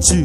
Chief.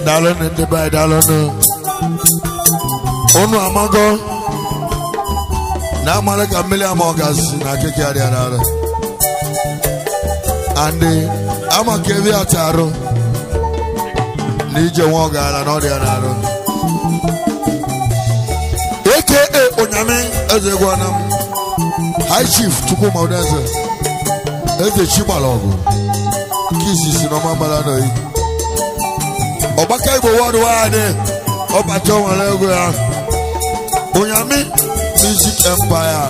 Dalone the by Dalone. Onu amago. Na malaka million mogas na keke ariara. Ande ama kevi ataro. Nije woga na no ariara. AKA Onyame ezegwanam. H Chief.Chukwuma Udenze. Eze chimalogo. Kisi sinoma balado yi. Obaka Igbo worldwide, Obato Malego, Onyame Music Empire.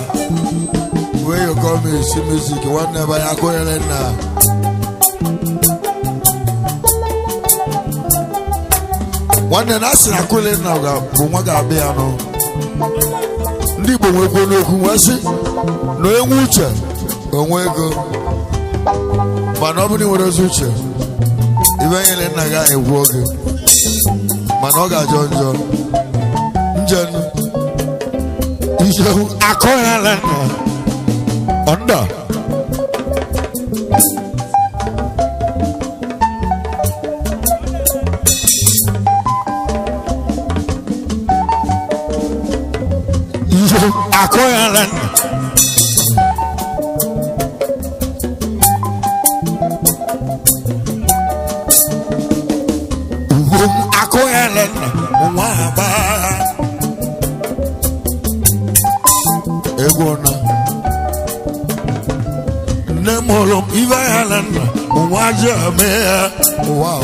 Where you come and see music, one never I go in now. One the national cooling now, Bumaga Biano. Nibo will go no who was it? No Mucha, Onwego, but nobody would have switched. Even in a guy walking, Manoga John John, Akoya under Akoya Waba Egona Nemolom Ivalan Wajame Wow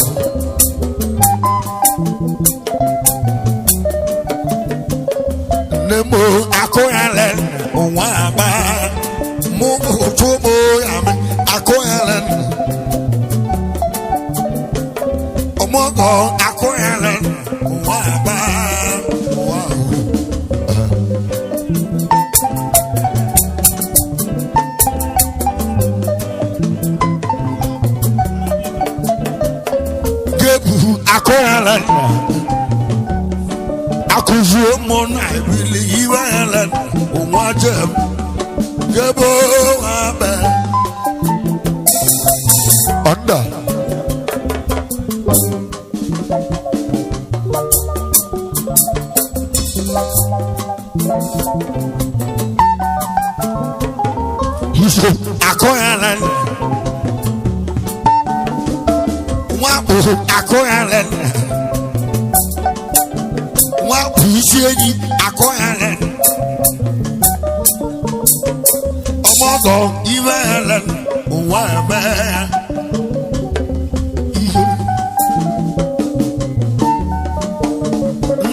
Nemo Akoyalan Waba Mumu Tubo Yaman Akoyalan Omogo Akoyalan Akoyalan Akuzu Mona really Iwayalan Umajem Gebo Abe Onda Akoyalan Akoyalan Wa Pisheni Akoyalan Omogo Iwayalan Waba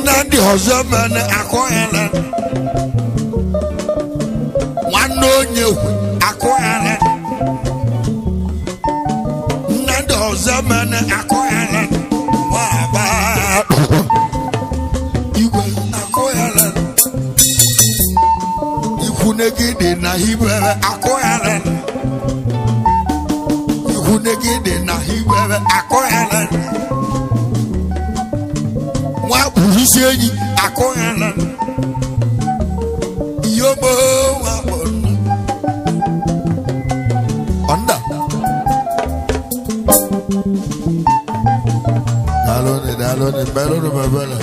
Nandi Hozaman Akoyalan Wanonyo Akoyalan Nandi Hozaman Akoyalan Waba Iwe Akoyalan Ikunegide na Hibere Akoyalan Ikunegide na Hibere Akoyalan Wa Pisheni Akoyalan Yobo Wabon Onda Dalone, Bello, Bella.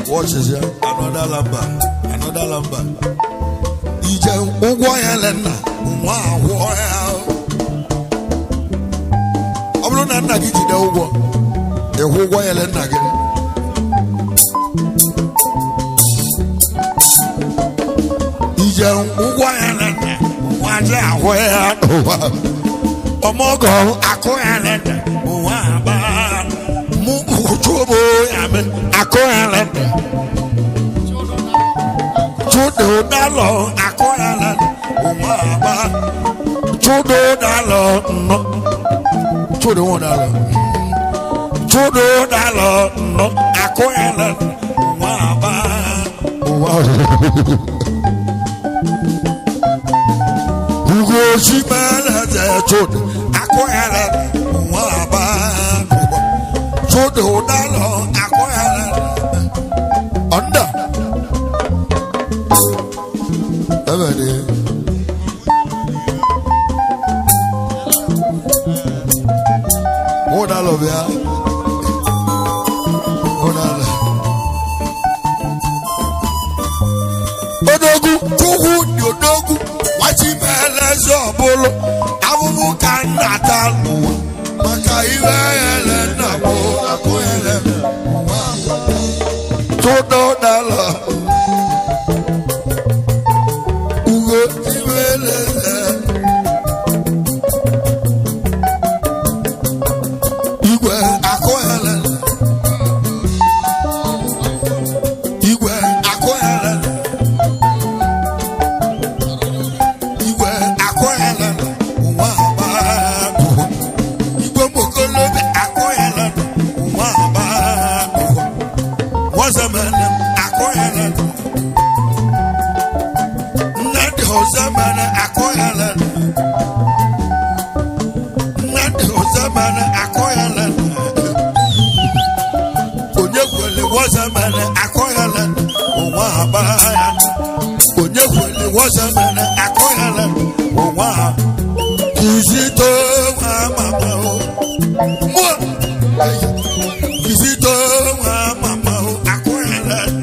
Watch this, yeah. Another lamba. Ije ugwo Helena. Wow. Oblo na nna gi jide ugwo. Ugwo Helena gi. Ije ugwo Helena. Waje ahwe ya. Omogo akọ Helena. Wa ba. Mu kutubo ya me. Akọ Helena. Chudo dalo akọ Helena. Wa ba. Chudo dalo no. Chudo dalo. Chudo dalo no. Akọ Helena. Wa ba. Ugo shimala de chudo. Akọ Helena. Wa ba. Chudo dalo akọ Helena. Onda. Everybody. What I love ya. What I love. Odogu, kuhu, yodogu. Wachimele zobolo. Abubu kanata. Maka iwe Helena bo. Ako Helena. Todo dala. Ugo iwe lele. Igwe ako Helena. Igwe ako Helena. Igwe ako Helena. Uwa ba. Igwe mokolobe ako Helena. Uwa ba. Wazamene ako Helena. Nadi hozamene ako Helena. Nadi hozamene ako Helena. Onyekwele wazamene ako Helena. Uwa ba. Onyekwele wazamene ako Helena. Uwa. Kizito wa mama o. Mo. Kizito wa mama o. Ako Helena.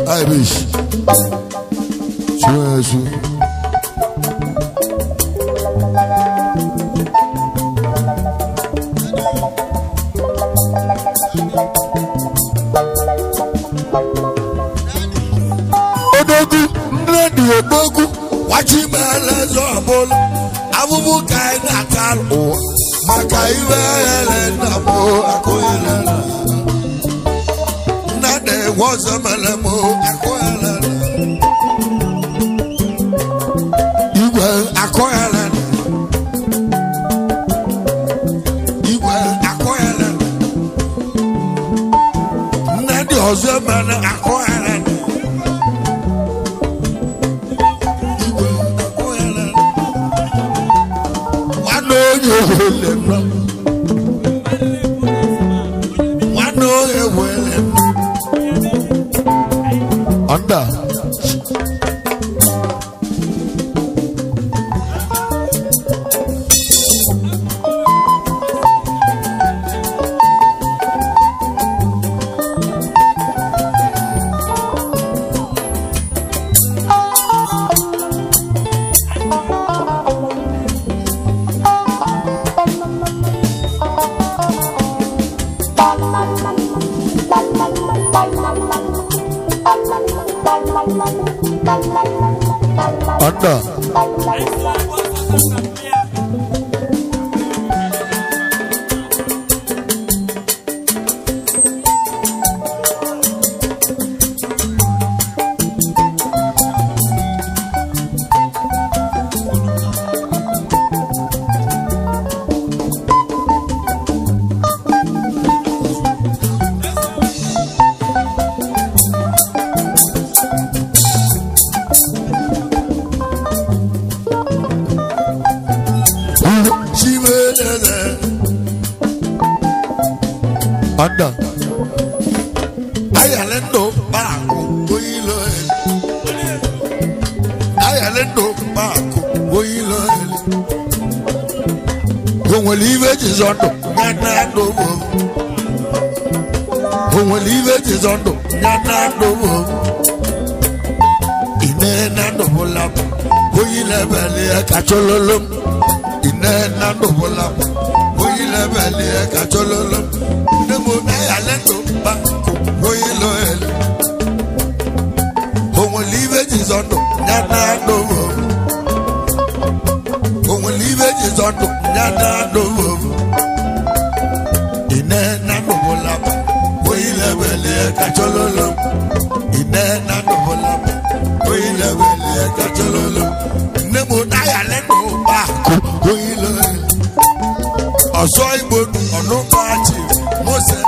Irish. Odogu, Nadi Odogu, Wachimele Zobolo, Abubu Kai Natal, Makaiwe Helena, Ako Helena. Nade was a malamo, Ako Helena. You were Ako Helena. You were Ako Helena. Nade was a man, Ako Helena. Under Under. Under. Ayalendo Baku, Wilo. Ayalendo Baku, Wilo. Who will leave it is on the Yanado. Who will leave it is on the Yanado. In Nando Volap, Will Valley, Catololum. In Nando Volap, Will Valley, Catololum. Ayalendo Baku, Wilo. Who will leave it is on the Yanado. Who will leave it is on the Yanado. In Nando Volap, Wilo Valley, Catololum. In Nando Volap, Wilo Valley, Catololum. Nemo Ayalendo Baku, Wilo. Osoibo, no party, Mose.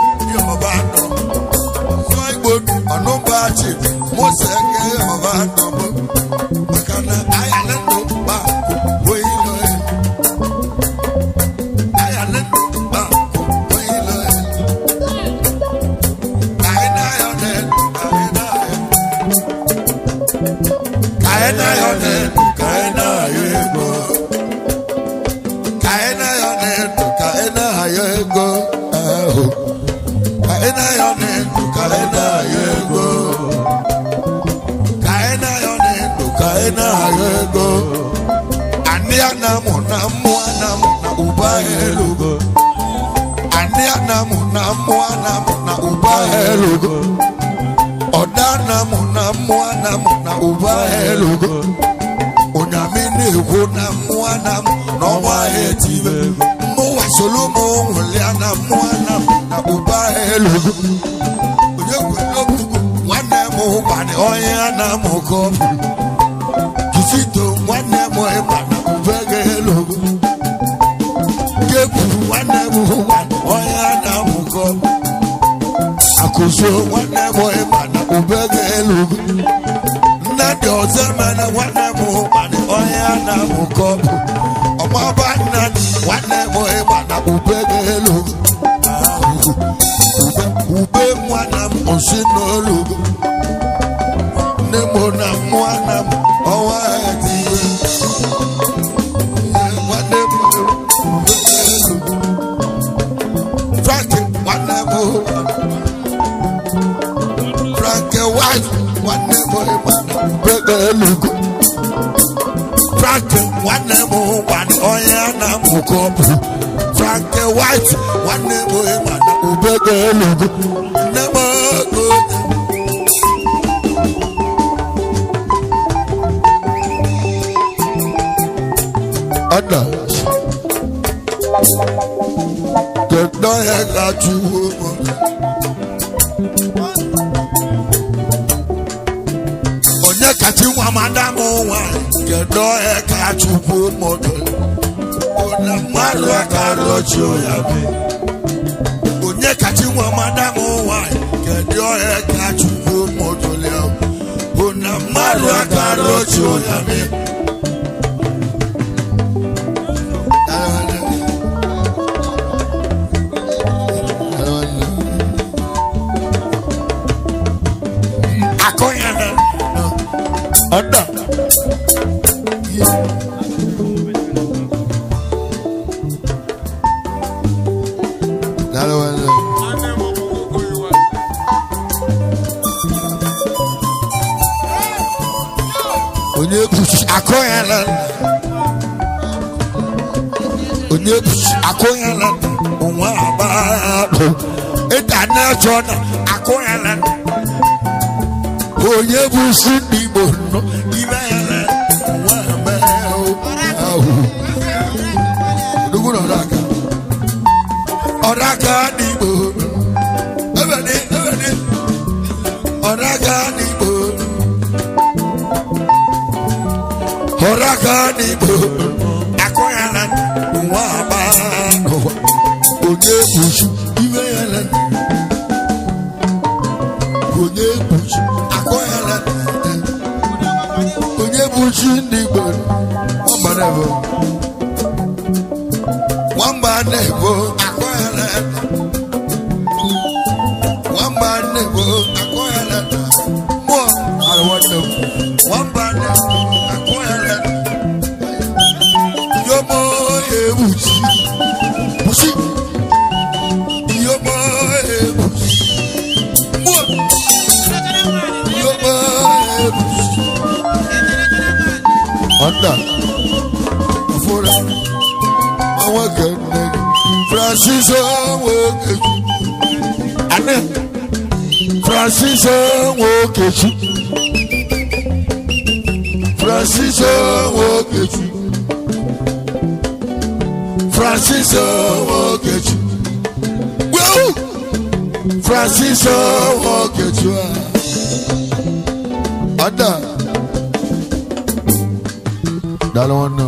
Anubati, Mose, Gavano, Makana, Ayalendo, Baku, Wilo, Ayalendo, Baku, Wilo, Kainayonet, Kainayonet, Kainayego, Kainayonet, Kainayego, Kainayonet, Kainayego, Kainayego, Aniana Mona Moana Ubaelugo, Aniana Mona Moana Ubaelugo, Odana Mona Moana Ubaelugo, Unamini Huna Moana, no Waetive, Moa Solomo, Liana Moana Ubaelugo. One oyana moko Kisito one mo ebana ubegelo Gebu one mo oyana moko Akuso one mo ebana ubegelo Nadi ozemana one mo oyana moko Omabana one mo ebana ubegelo Ube mwana moshinolugo Mona Moana, oh, I Frankie, one Frankie White, one Frankie, one Oyana Mukop, Frankie White, one never good. Others that don't have got you. On your catching one, madam, get no hair catch you, poor model. On a Maruaka Rocho, on your catching one, madam, get your hair catch you, poor model. On a Maruaka Rocho, Under. Onye push akoyala. Onye push akoyala. Onwa aba. Etana jona akoyala. Onye push ni bono. Ibala. Oraga nibo, ebede, oraga nibo, oraga nibo, akoyala, waba, onye bushu, iwe yala, onye bushu, akoyala, onye bushu nibo, wamba nebo, more. I want them. One band, acquire your boy, Bushi. Your boy, more. Your boy, under. For our good Francis, and then Francis, Francis, Francis, well, Francis, Ada, that one.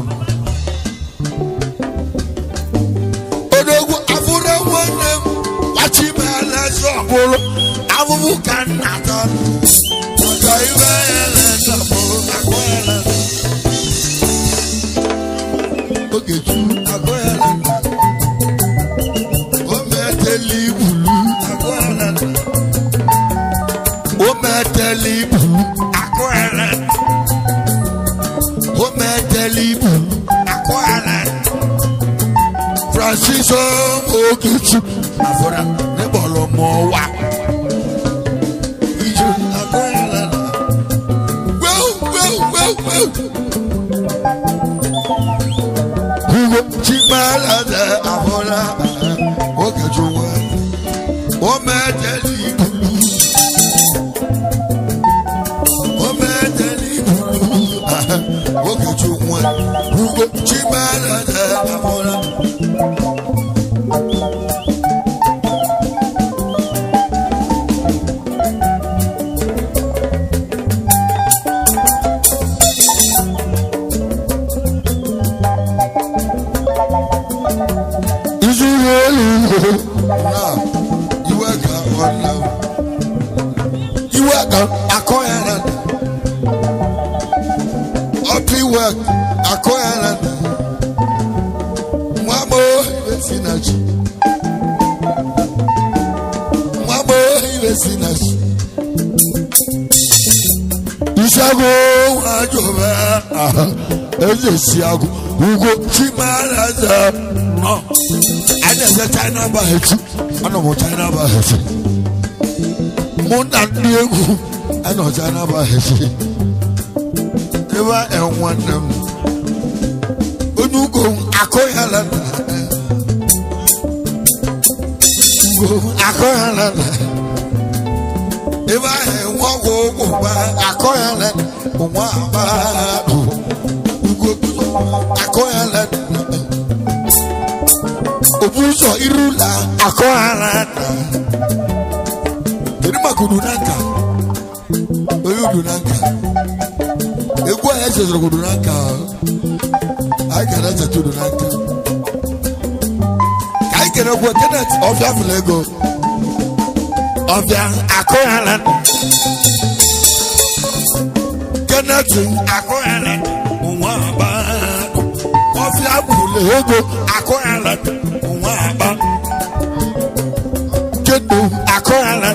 Francis, Afora, Nebolo Mowa. Well. Hugo Chimala, Afora, Okajua, Ometeli, Okajua, Hugo Chimala, Afora. Siago, Hugo Chimalaza. No, I never China by it. I know China by it. Mona Diego, I know China by it. Never and one them. Unugo, Akoyala. Akoyala. If I walk over Akoyala, Akoyala, Obuso Irula, Akoyala, Kirima Kudunaka, Oyudunaka, Equa has a Kudunaka, I cannot say to Dunaka. I cannot work it off your Lego of the Akoyala. Cannot Akoyala. Ego Akoyala, Waba, Kedu Akoyala,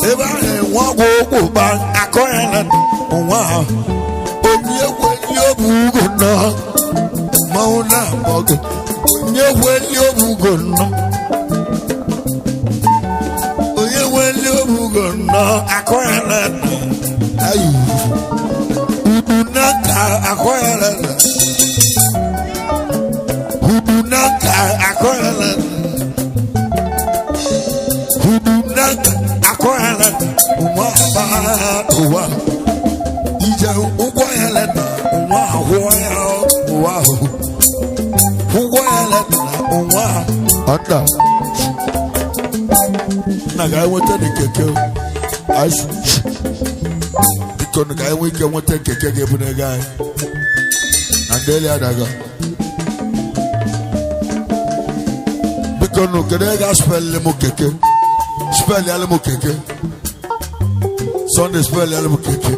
Eva Wago Akoyala, Wow, Onye Mauna Bog, Onye Akoyala, Ayu, Udunaka Akoyala. Akoyala, Ija Ugoyala, wow. Anda. Na guy wanted the keke. Ice. Because the guy wanted keke gave the guy. And daily adaga. Because no keke spell lemo keke. Spell lemo keke. Sunday spell lemo keke.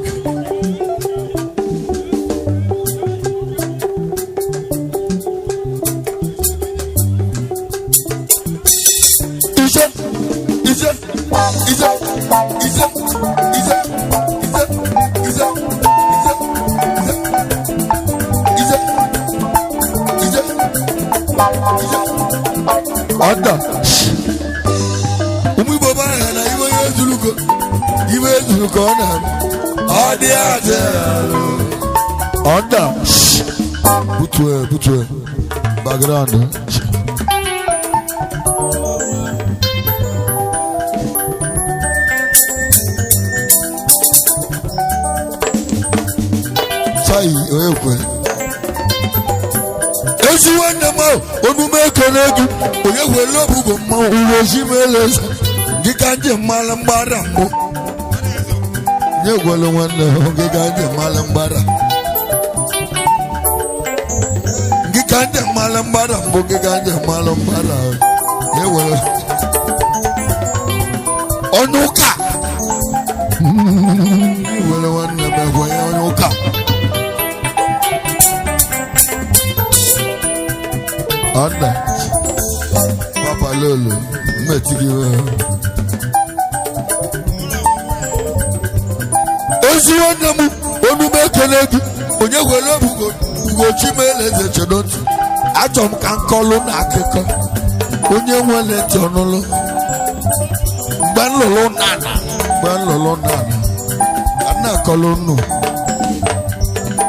Anda. Umi baba na iwe yezuluko na. Adi ate. Anda. Butwe. Background. Sai oyekwe. Esu wanda ma onume kenegu oyekwe lobugo ma urojimeleza ngikanje malambara mo nyegwele wanda ngikanje malambara mo ngikanje malambara nyegwele onuka nyegwele wanda begwa onuka. Anda Papa Lolo Metigiwa Ozi wanamu Onume kenegi Onye wele Ugochi meleze chedoti Atom kankolo na akeka Onye wele tionolo Banlolo nana Anna kolono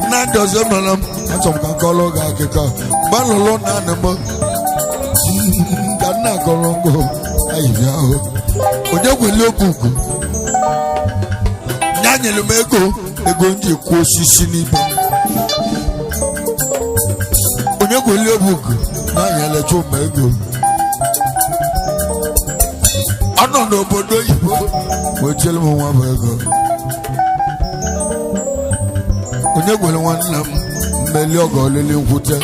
Nando zemalam Atom kankolo ga akeka Banlolo nana mo Gana kolongo Ayiyaho Onye wele obugu Nyanye lumego Ego nje kwa sisi nibe Onye wele obugu Nanye lecho mego Ano no bodo yibo Wechele mwa bego Onye wele wanlam Meliogo lele nkute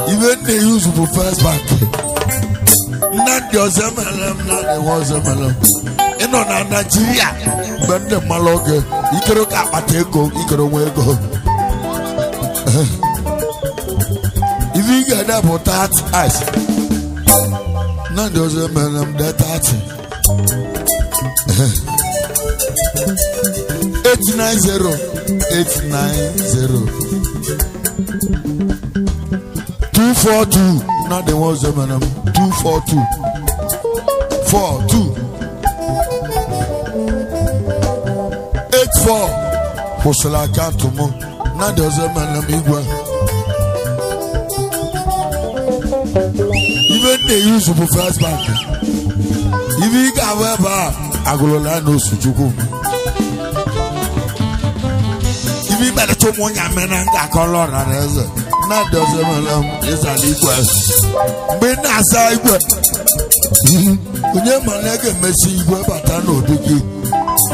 Even they use for first bank. Not your Zemalam, not the was Zemalam. And on Nigeria, but the Maloga, you could look at Mateko, you could away go. If you get up for that ice, not your Zemalam, that 890 242. Not the ones that 242 42 84. Posala Kantumo. Not the Zemanam Igwa. Even they use for first bank. If you got whereby Agolola no Sujuku. Better to one yamena color and as not doesn't is an equal. When I say, when you're my leg and messy, but I know the key.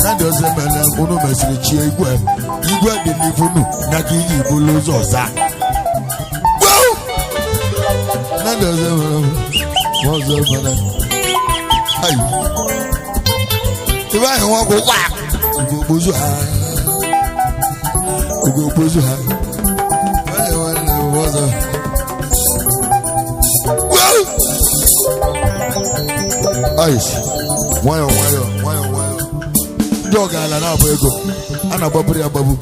That doesn't matter. Uno message, you go the Nivu, Naki, Bulos or Zach. Well, that doesn't matter. If I want to go back, go push her. Ice. Why? Dog island, I'll go. And a babu.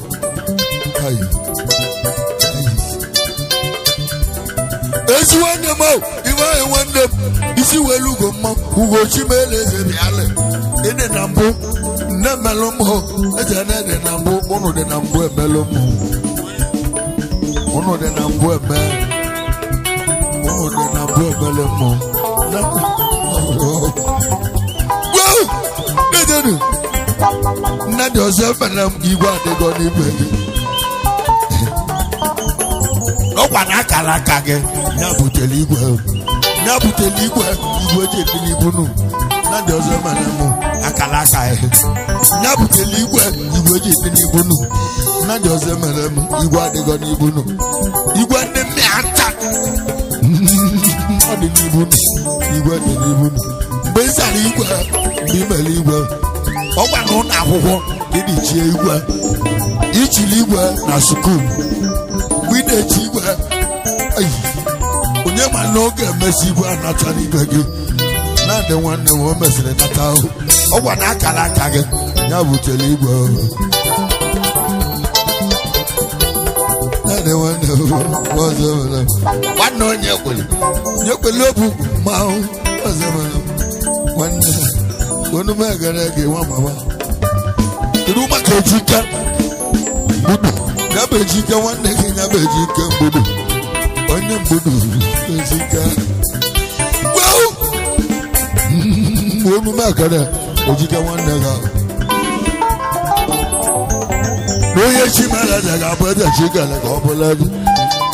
It's one them out. If I want them, you see where you go, who go Chimeles in the island. In the number. Nemelomo, Ejanade Nambo, one of the Nambo Melomo, one of the Nambo Man, one of the Nambo Melomo. Well, na de ose fana igwa de go ni be no kwa na kala kage na buteli igwe je ni bunu na de ose fana mu akala kage na buteli igwe je ni bunu na de ose fana mu igwa de go ni bunu igwe ne me ata odi ni bunu igwe de ni bunu be sari igwe bi mele igwe ogba no na akwụkwọ dị chie igwe ichili igwe na sukuu we na chi igwe onye ma n'oge emesi igwe anata n'igwe gị na ndị nwanne m o mesịrị nata ahụ ọgwa na akara aka gị ya butere igwe na ndị nwanne m ọzọ mere nwanne onye kwere obu ma ahụ ọzọ mere nwanne onu m egara ege nwa mama iru maka ejike mbudu ya bụ ejike nwanne gị ya bụ ejike mbudu onye mbudu ejike onu m egara ejike nwanne gị n'onye chi mere eze ga-abụ eze chi kele ka ọ bụla gị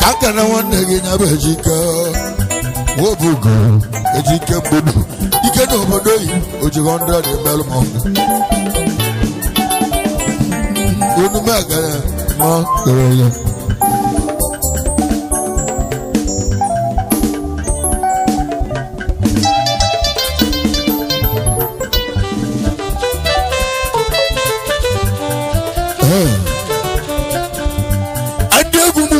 ka nkene nwanne gị ya bụ ejike wobugo ejike mbudu ike n'obodo yi ojigo 100 emelụ ma onu m agara ma kere ya adị egwu m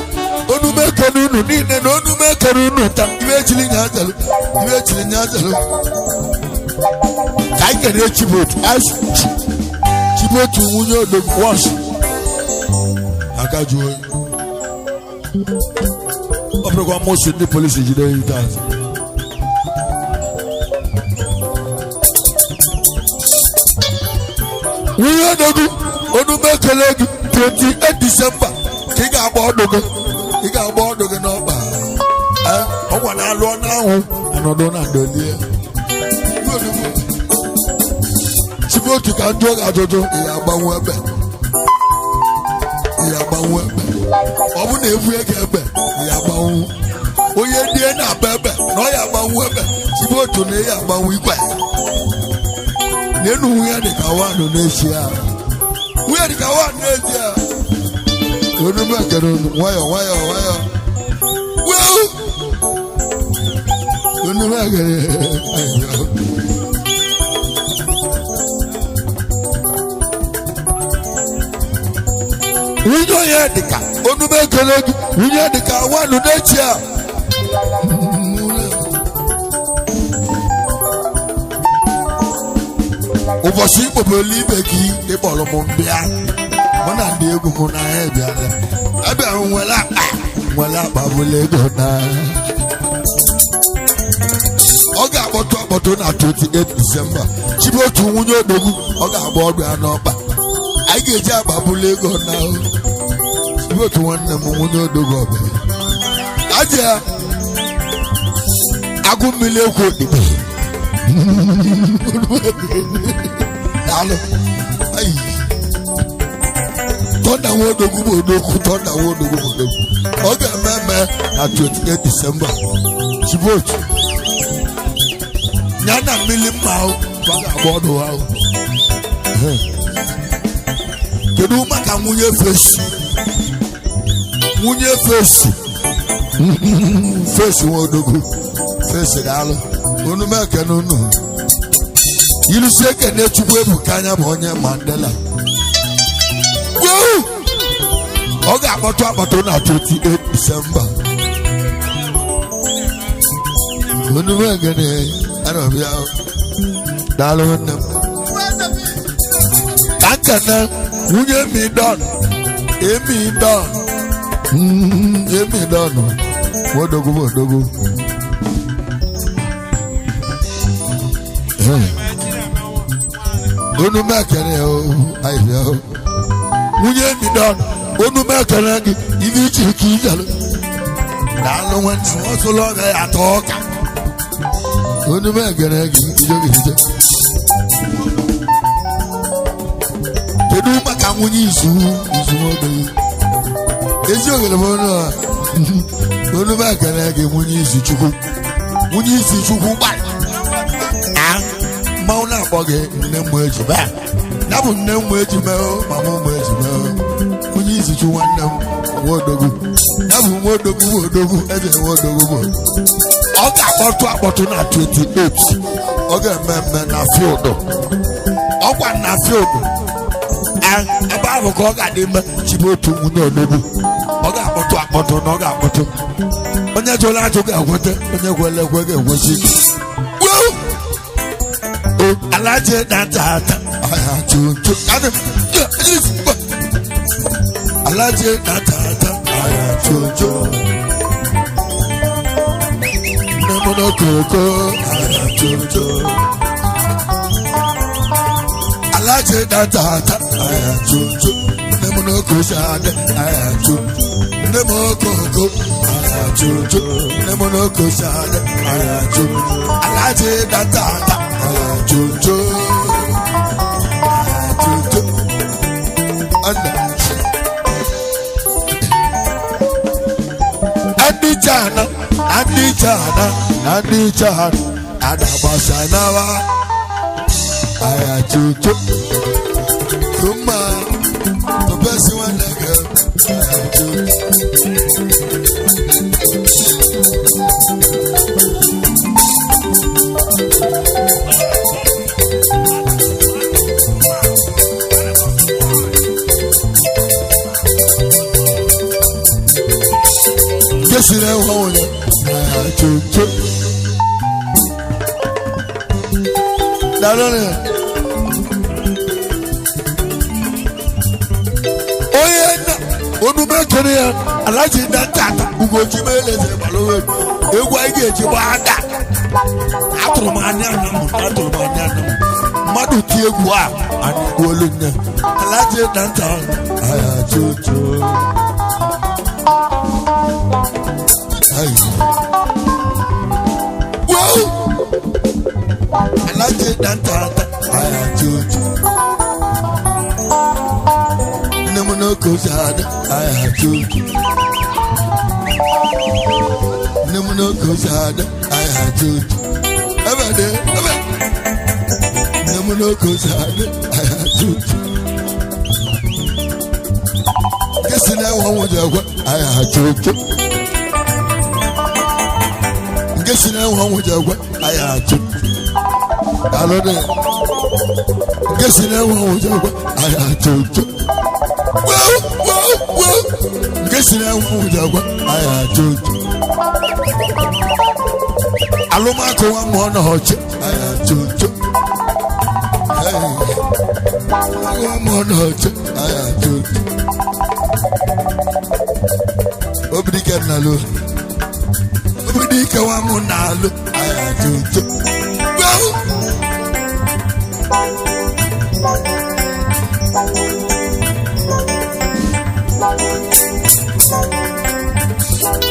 onu m ekere unu niile na onu m ekere unu taa iwe echiri nya azalụ ka anyị kere chibotu chibotu nwunye odogwu wash aka jụọ oyi ọ bụrụkwa mosu ndị polisi jide ya ite azụ nwunye odogwu onume ekele gị 28 Disemba ka ị ga-agba ọdụ gị n'ọkpa ọgwa na-alụ n'anwụ ọnọdụ na ndolie chibotu ka njọ ga-ajụjụ ihe agbanwe ebe ọ bụ na evu ego ebe ihe agbanwe onye die na-aba ebe na ọ ya agbanwe ebe chibotu na ihe agbanwe igwe n'enu nwunye dị ka nwaanyị na-echi ya nwunye dị ka nwaanyị na-echi ya onume ekere nwayọ onume ekere nwunye onye dịka onume ekele gị nwunye dịka nwanụ n'echi a ụbọchị ikpobolu ibe gị ịkpọrọ m mbịa mụ na ndị egwu m na ya bịara abịa nwere akpa bụla ego na ọ ga-akpọtụ na 28 Disemba chibotu nwunye odogwu ọ ga-agba ọdụ ya n'ọkpa anyị ga-eji agbabụla ego na chibotu nwanne m nwunye odogwu ọbịa aja agụ mmiri ekwu odigbo tọnda nwa odogwu bụ odogwu ọ ga-eme na 28 Disemba chibotu ya na mmiri mma ahụ ọ ga-agba ọdụ ahụ kedu maka nwunye fesi nwa odogwu fesi ga-alụ onu meke n'unu ilusi ekene Chukwu Ebuka anya bụ onye Mandela ọ ga-akpọtụ na 28 Disemba onu meke na daalụ nne m ka nkene nwunye Emi Don odogwu onu mekere ahịhịa nwunye Emi Don onu mekere gị ibe iche ike ijelụ daalụ nwanne m ọsụlụ ọ gaghị atọ ọka onu mekere gị ije nwunye izu odogo ezi ogele bono bono ba kana ge nwunye izu chukwu gba ma una boge nne mu eji ba na bu nne mu eji me o ma mu eji me o nwunye izu chukwu nwanne m wodogo na bu wodogo ebe wodogo bo ọ ga-akpọtụ na 28 ọ ga-eme na field ọkwa na field ebe ahụ ka ọ ga-adị mma chibe otu nwunye ologbu ọ ga-akpọtụ na ọ ga-akpọtụ onye jụrụ ajụ ga-ekweta onye kwere ekwe ga-ekwesị alaje na-ata alaje na-ata Koko alaje data ayachuchu nemono koshade ayachuchu nemokoko ayachuchu nemono koshade ayachuchu alaje data ayachuchu anda Adichana adabasanawa ayachuchu kuma tobesi wanege Yesire wawone ayachuchu Dalone Oyena onume kere ya alaji dantata ugoji meleze balowe egwa ige eji gbada atụrụ m anya na mmadụ ti egwu a anyị gwolu nne alaji dantata ayachuchu Wow! Alaje dantata ayachuchu nemono kozade ayachuchu nemono kozade ayachuchu abade nemono kozade ayachuchu kesina wonwojagwa ayachuchu kesina wonwojagwa ayachuchu Alone Gesine wonwojagwa ayachuchu Wow Gesine wonwojagwa ayachuchu Aloma ko wa mo na hoche ayachuchu Wa mo na hoche ayachuchu Obrigado nalo Obrigado wa mo nalo ayachuchu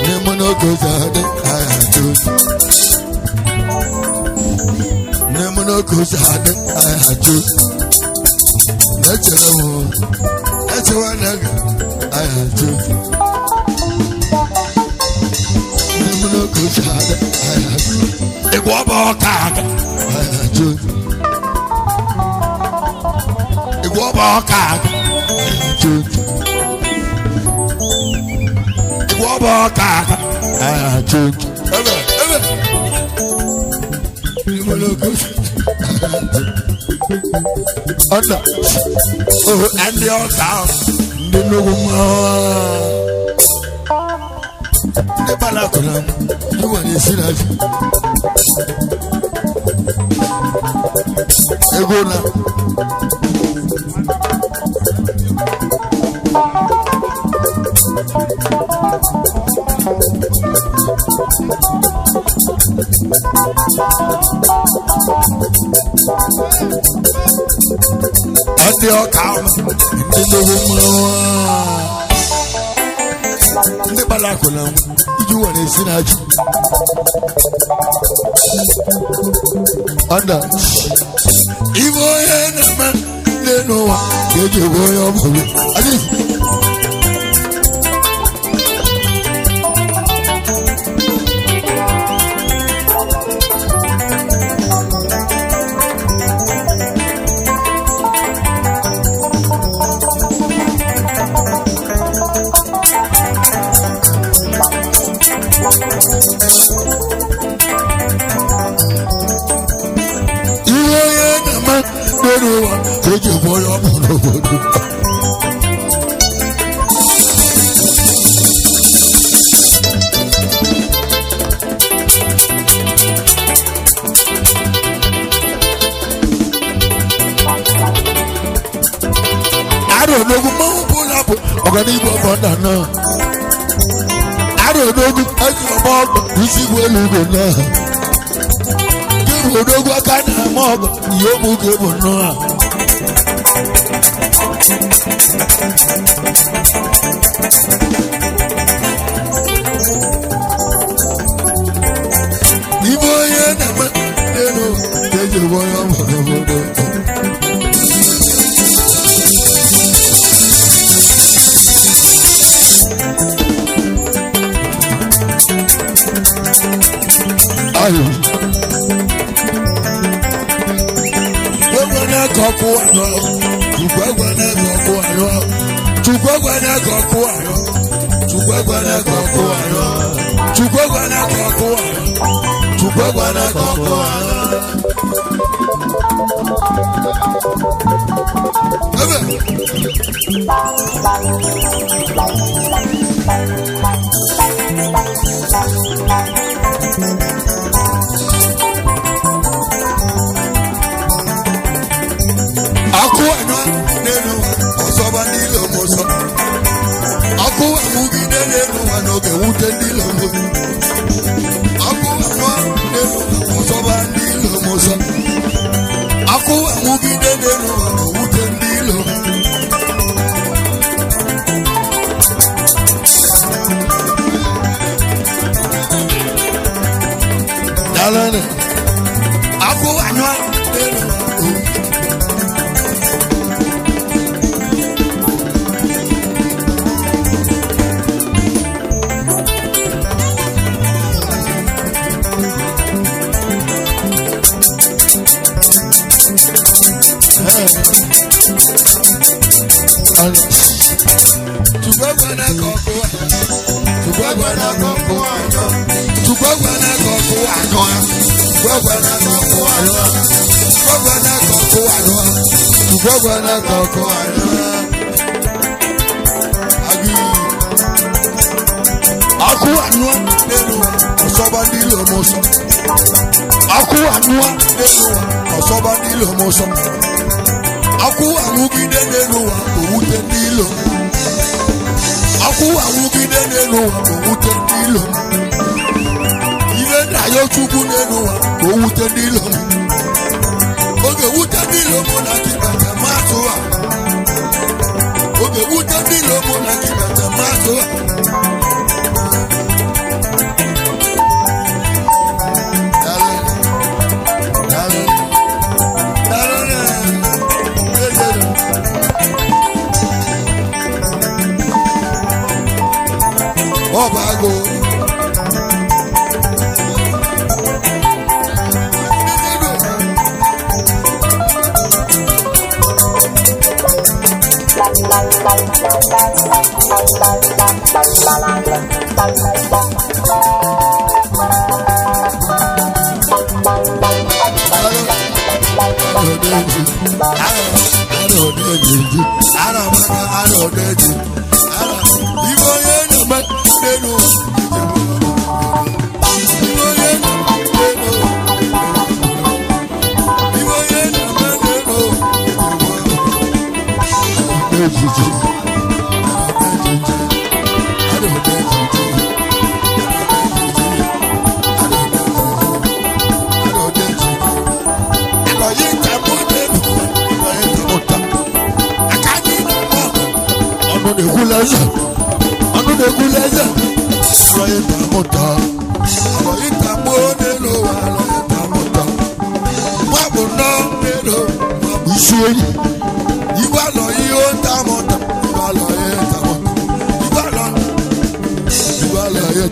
Nemono kozade ayachuchu Nemono kozade ayachuchu Nachewa ayachuchu Nemono kozade ayachuchu Igwaba kaka ayachuchu Igwaba kaka ayachuchu Igwaba kaka ayachuchu Ebe Nemono kozade Onda Oh and the altar Ndi nuguma Ndi balakuna Yuwa ni sinafi Egona Ati okama Ndi nuguma Ndi balakuna Yuwa ni sinafi Onda Ivo yenama Denowa eji onye ọbụla anyị Organigo Bandana. I don't know about this is where you go now. Give a kind of mob, you will give a no.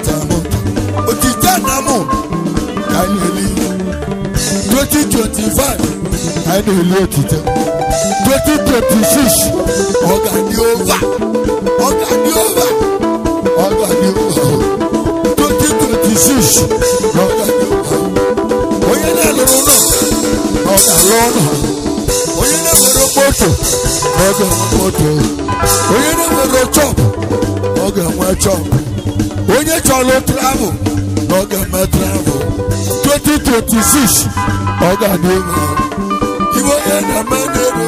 Otite Anam kaneli 2025 kaneli otite 2026 ogani over 2026 ogani over oye na loro no ogani oye na wero moto oye na wero chop ogani chop onye chọrọ travel n'oge mme travel 2026 ọ ga-adị ego iwe onye na-eme n'ero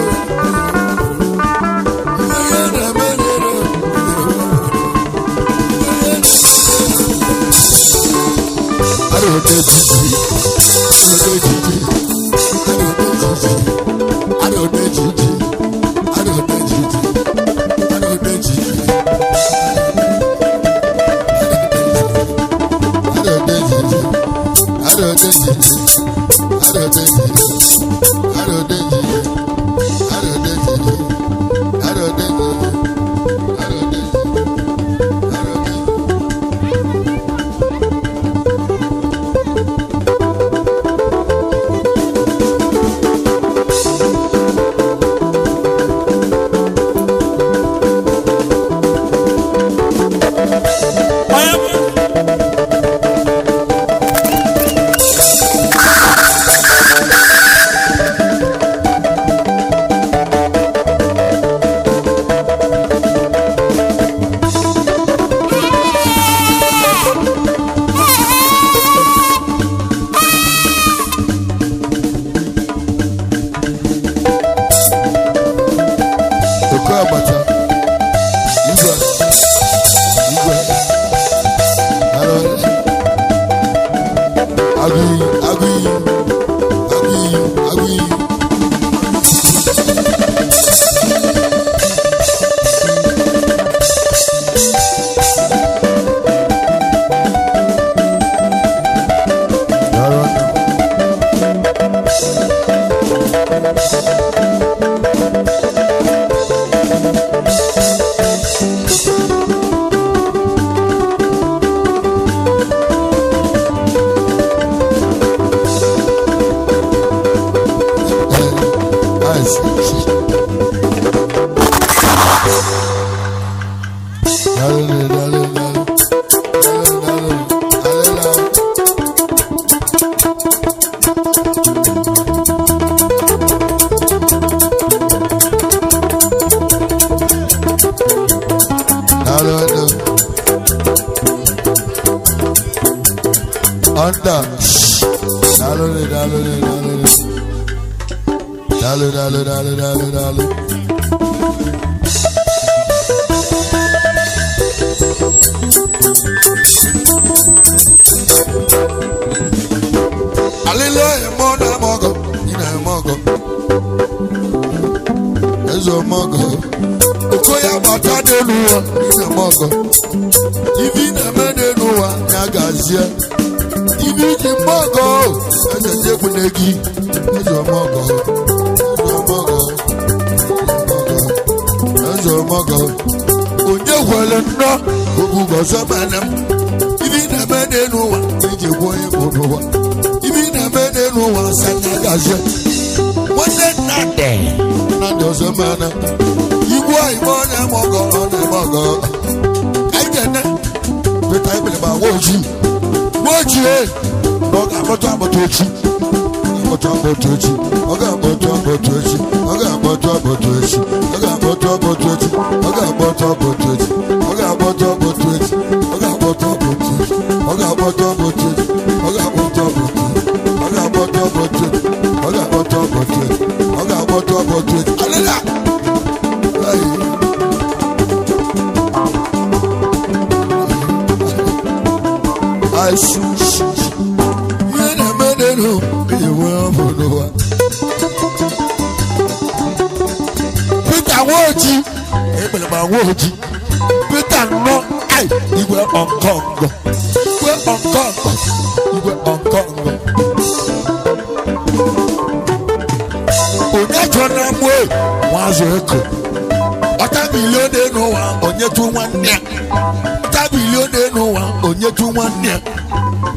n'ụwa onye tu nwanne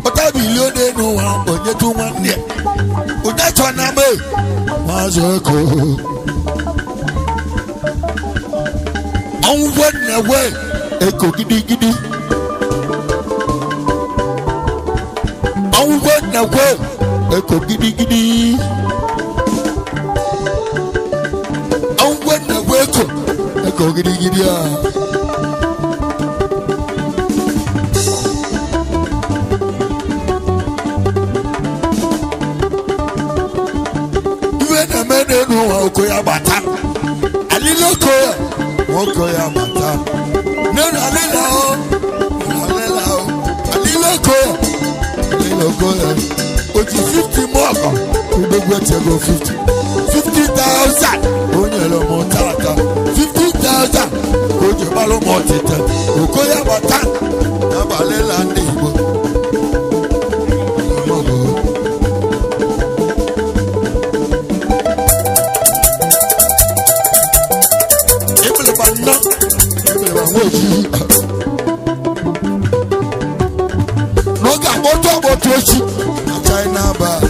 ọta bilion n'ụwa onye tu nwanne onye chọ na me maazị eko ọnwụ na-ewe eko gidigidi ọnwụ na-ewe eko gidigidi ọnwụ na-ewe eko gidigidi a oko ya bata aliloko ya oko ya bata nenu alela o aliloko ya oji 50 moko udogwe tego 50,000 onye lo motata 50,000 oje balo motete oko ya bata na balela ndi Igbo Noga moto echi China ba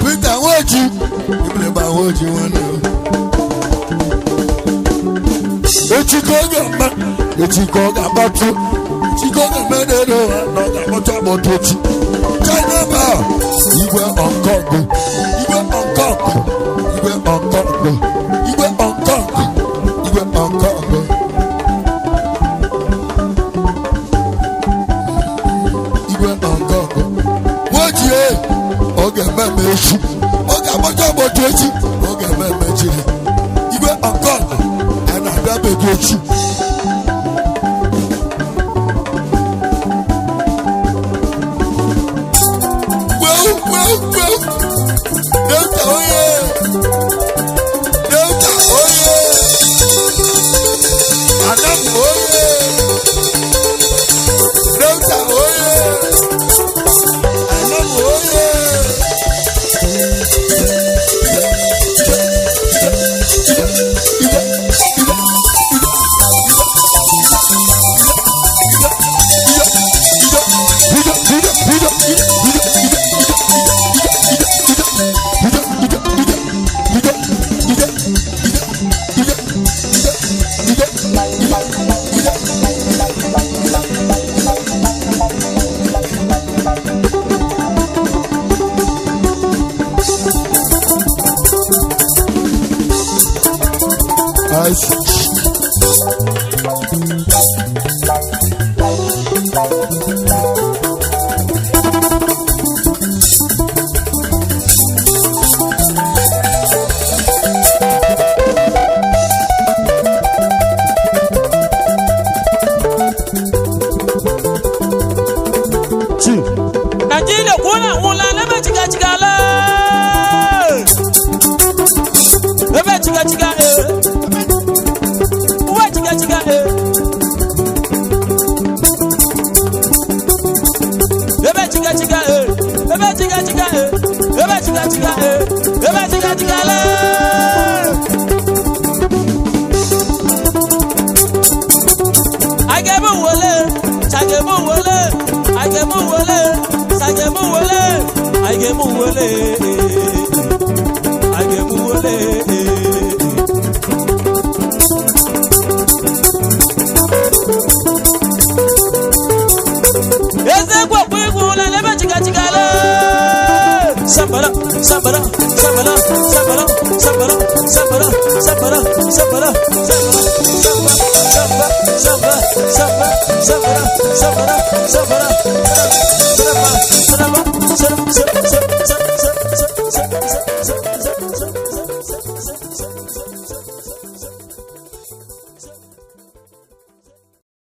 Peter Woji ibule ba Woji wana Echikoga batu Chikoga meneno Noga motochi China ba Igwe onkongo Igwe onkongo Igwe onkongo Igwe onkongo Igwe onkongo Igwe onkongo Woji Oge meme echi Oga motochi Oge meme echi Igwe onkongo Ana dabe echi Sabara